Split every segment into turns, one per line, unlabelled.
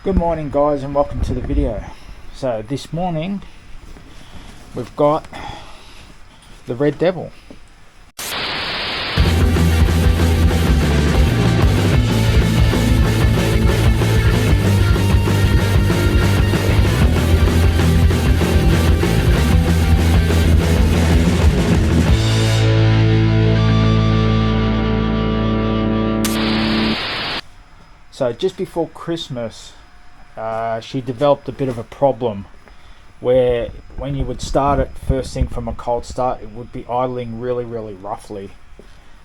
Good morning guys, and welcome to the video. So this morning we've got the Red Devil. So just before Christmas, she developed a bit of a problem where when you would start it first thing from a cold start, it would be idling really roughly,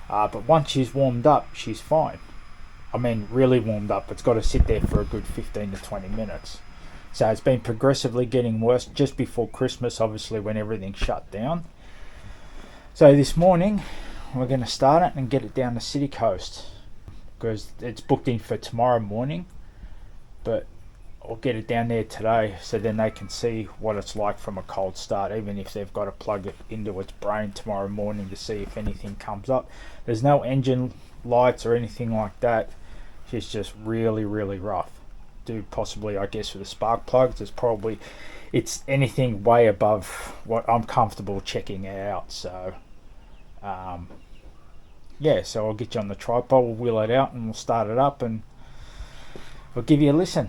but once she's warmed up, she's fine. I mean really warmed up. It's got to sit there for a good 15 to 20 minutes. So it's been progressively getting worse just before Christmas, obviously, when everything shut down. So this morning we're going to start it and get it down the City Coast, because it's booked in for tomorrow morning, but I'll get it down there today so then they can see what it's like from a cold start, even if they've got to plug it into its brain tomorrow morning to see if anything comes up. There's no engine lights or anything like that. It's just really rough. Do possibly, I guess, with the spark plugs, it's anything way above what I'm comfortable checking out. So yeah, so I'll get you on the tripod, we'll wheel it out and we'll start it up and we'll give you a listen.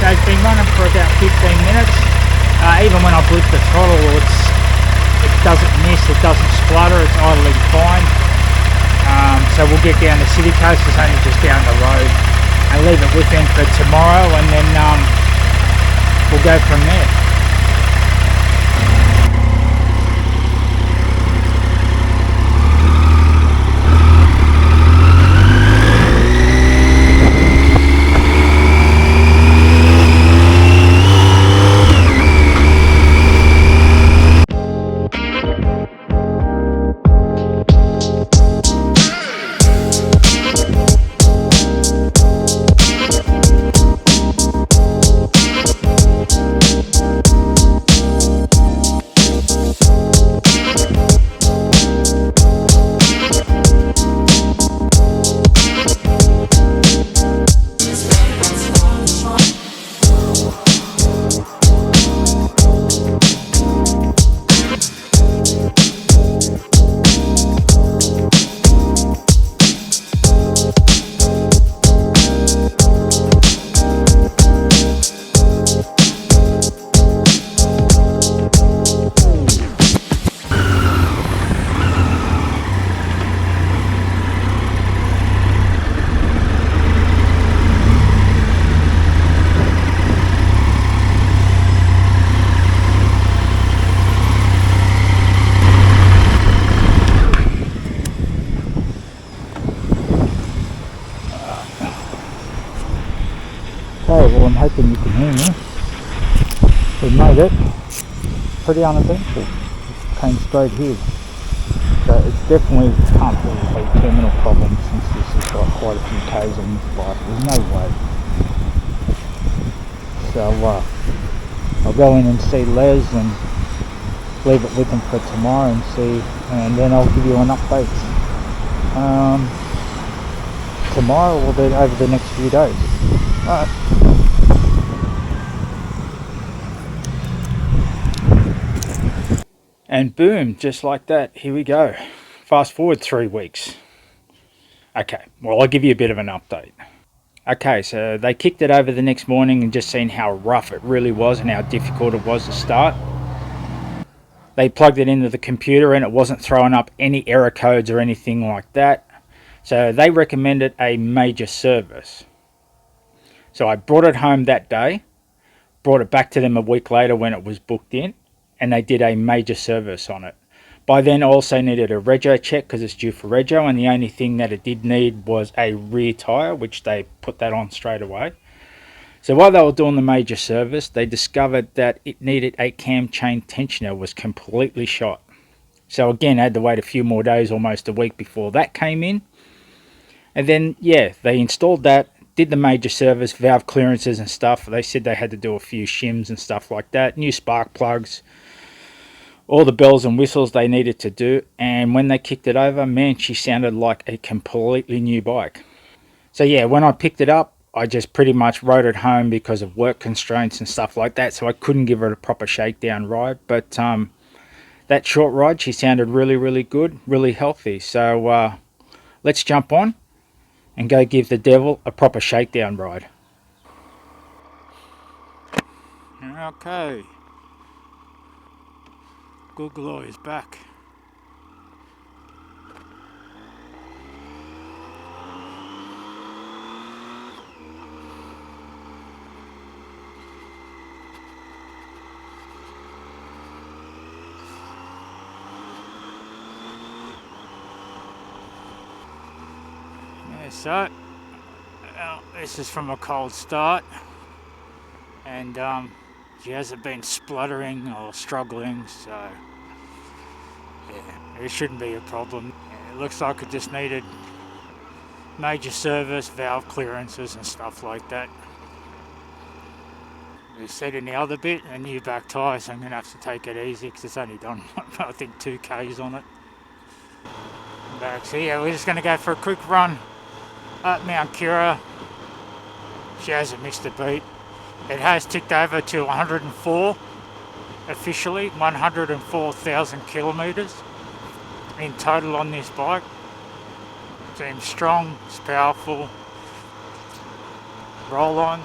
It's been running for about 15 minutes. Even when I lift the throttle, it doesn't miss, it doesn't splutter, it's idling fine. So we'll get down to City Coast, it's only just down the road, and leave it with them for tomorrow, and then we'll go from there. Okay, well I'm hoping you can hear me. We made it. Pretty uneventful. Just came straight here. So it's definitely can't be a terminal problem since this has got quite a few Ks on this bike. There's no way. So I'll go in and see Les and leave it with them for tomorrow and see, and then I'll give you an update tomorrow or over the next few days. Alright. And boom, just like that, here we go. Fast forward 3 weeks. Okay, well I'll give you a bit of an update. Okay, so they kicked it over the next morning and just seen how rough it really was and how difficult it was to start. They plugged it into the computer and it wasn't throwing up any error codes or anything like that. So they recommended a major service. So I brought it home that day, brought it back to them a week later when it was booked in, and they did a major service on it. By then, I also needed a rego check because it's due for rego, and the only thing that it did need was a rear tyre, which they put that on straight away. So while they were doing the major service, they discovered that it needed a cam chain tensioner, was completely shot. So again, I had to wait a few more days, almost a week before that came in. And then, yeah, they installed that, did the major service, valve clearances and stuff. They said they had to do a few shims and stuff like that, new spark plugs, all the bells and whistles they needed to do. And when they kicked it over, man, she sounded like a completely new bike. So yeah, when I picked it up, I just pretty much rode it home because of work constraints and stuff like that. So I couldn't give her a proper shakedown ride. But that short ride, she sounded really, really good, really healthy. So let's jump on and go give the devil a proper shakedown ride. Okay. Google is back. Yeah, so this is from a cold start, and she hasn't been spluttering or struggling, so yeah, it shouldn't be a problem. Yeah, it looks like it just needed major service, valve clearances and stuff like that. They said in the other bit, a new back tyre, so I'm going to have to take it easy because it's only done, I think, 2Ks on it. Back, so yeah, we're just going to go for a quick run up Mount Kira. She hasn't missed a beat. It has ticked over to 104 officially, 104,000 kilometres in total on this bike. Seems strong, it's powerful. Roll on,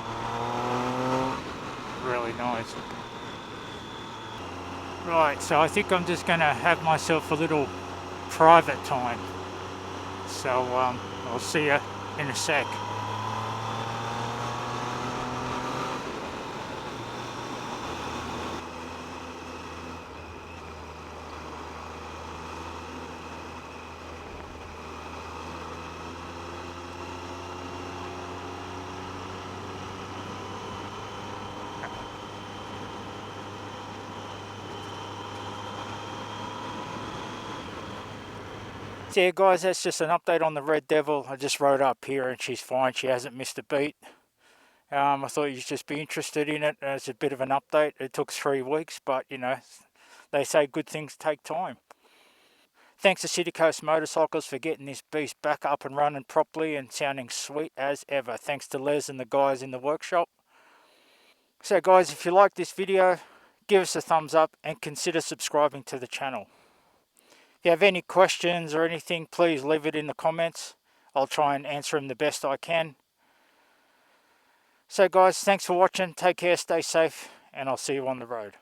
really nice. Right, so I think I'm just going to have myself a little private time. So I'll see you in a sec. So yeah guys, that's just an update on the Red Devil. I just rode up here and she's fine, she hasn't missed a beat. I thought you'd just be interested in it as a bit of an update. It took 3 weeks, but you know, they say good things take time. Thanks to City Coast Motorcycles for getting this beast back up and running properly and sounding sweet as ever. Thanks to Les and the guys in the workshop. So guys, if you like this video, give us a thumbs up and consider subscribing to the channel. If you have any questions or anything, please leave it in the comments. I'll try and answer them the best I can. So guys, thanks for watching. Take care, stay safe, and I'll see you on the road.